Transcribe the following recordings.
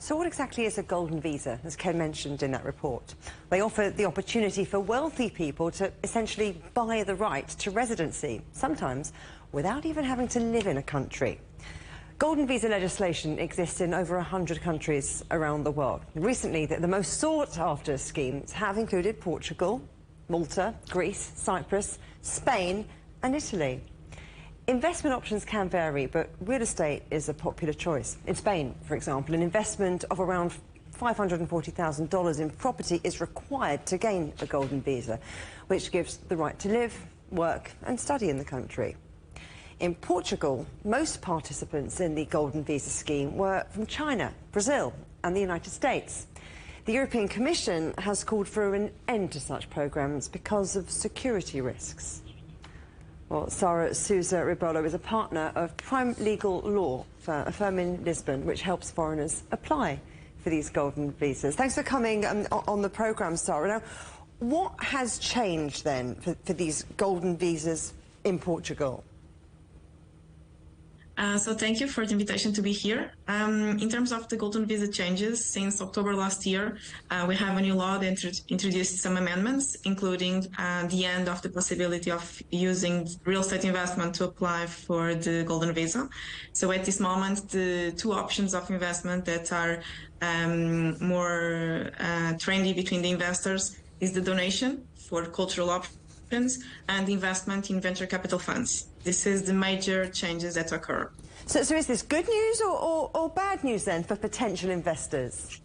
So what exactly is a golden visa, as Ken mentioned in that report? They offer the opportunity for wealthy people to essentially buy the right to residency, sometimes without even having to live in a country. Golden visa legislation exists in over 100 countries around the world. Recently, the most sought-after schemes have included Portugal, Malta, Greece, Cyprus, Spain and Italy. Investment options can vary, but real estate is a popular choice. In Spain, for example, an investment of around $540,000 in property is required to gain a golden visa, which gives the right to live, work and study in the country. In Portugal, most participants in the golden visa scheme were from China, Brazil and the United States. The European Commission has called for an end to such programmes because of security risks. Well, Sara Sousa Rebolo is a partner of Prime Legal Law, a firm in Lisbon, which helps foreigners apply for these golden visas. Thanks for coming on the programme, Sara. Now, what has changed then for these golden visas in Portugal? So thank you for the invitation to be here. In terms of the golden visa changes, since October last year, we have a new law that introduced some amendments, including the end of the possibility of using real estate investment to apply for the golden visa. So at this moment, the two options of investment that are more trendy between the investors is the donation for cultural options and investment in venture capital funds. This is the major changes that occur. So is this good news or bad news then for potential investors?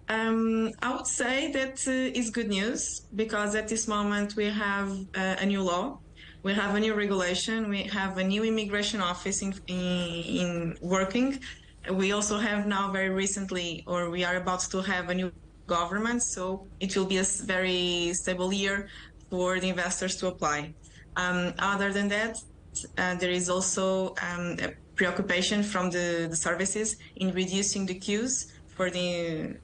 I would say that is good news, because at this moment we have a new law, we have a new regulation, we have a new immigration office in working. We also have now very recently, or we are about to have a new government, so it will be a very stable year for the investors to apply. Other than that, there is also a preoccupation from the services in reducing the queues for the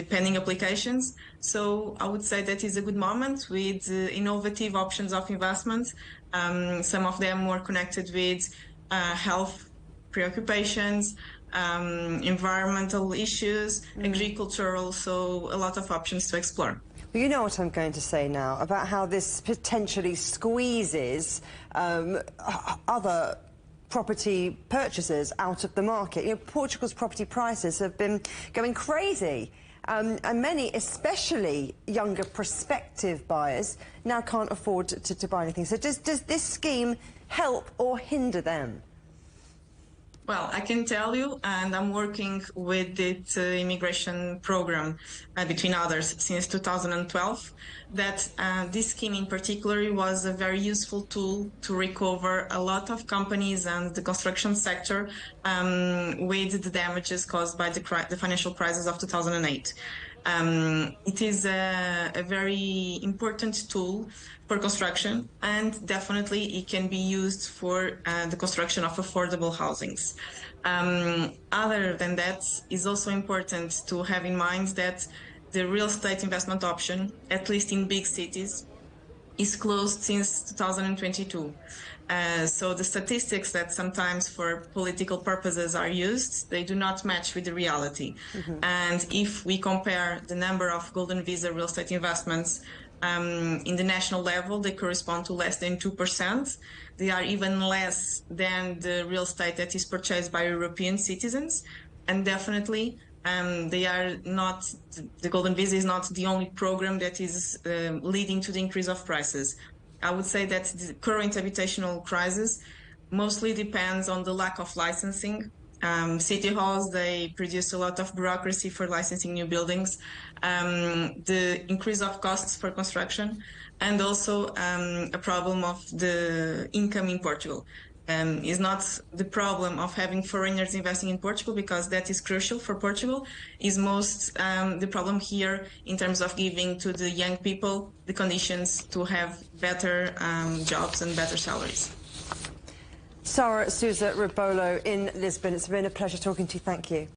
pending applications. So I would say that is a good moment with innovative options of investment, some of them more connected with health preoccupations, environmental issues, agricultural, so a lot of options to explore. Well, you know what I'm going to say now about how this potentially squeezes other property purchasers out of the market. You know, Portugal's property prices have been going crazy, and many, especially younger prospective buyers, now can't afford to buy anything. So does this scheme help or hinder them? Well, I can tell you, and I'm working with the immigration program, between others, since 2012, that this scheme in particular was a very useful tool to recover a lot of companies and the construction sector with the damages caused by the financial crisis of 2008. It is a very important tool for construction, and definitely it can be used for the construction of affordable housings. Other than that, it's also important to have in mind that the real estate investment option, at least in big cities, is closed since 2022. So the statistics that sometimes for political purposes are used, they do not match with the reality. And if we compare the number of golden visa real estate investments in the national level, they correspond to less than 2%. They are even less than the real estate that is purchased by European citizens. And definitely they are not, the golden visa is not the only program that is leading to the increase of prices. I would say that the current habitational crisis mostly depends on the lack of licensing. City halls, they produce a lot of bureaucracy for licensing new buildings, the increase of costs for construction, and also a problem of the income in Portugal. Is not the problem of having foreigners investing in Portugal, because that is crucial for Portugal, is most the problem here in terms of giving to the young people the conditions to have better jobs and better salaries. Sara Sousa Rebolo in Lisbon, it's been a pleasure talking to you. Thank you.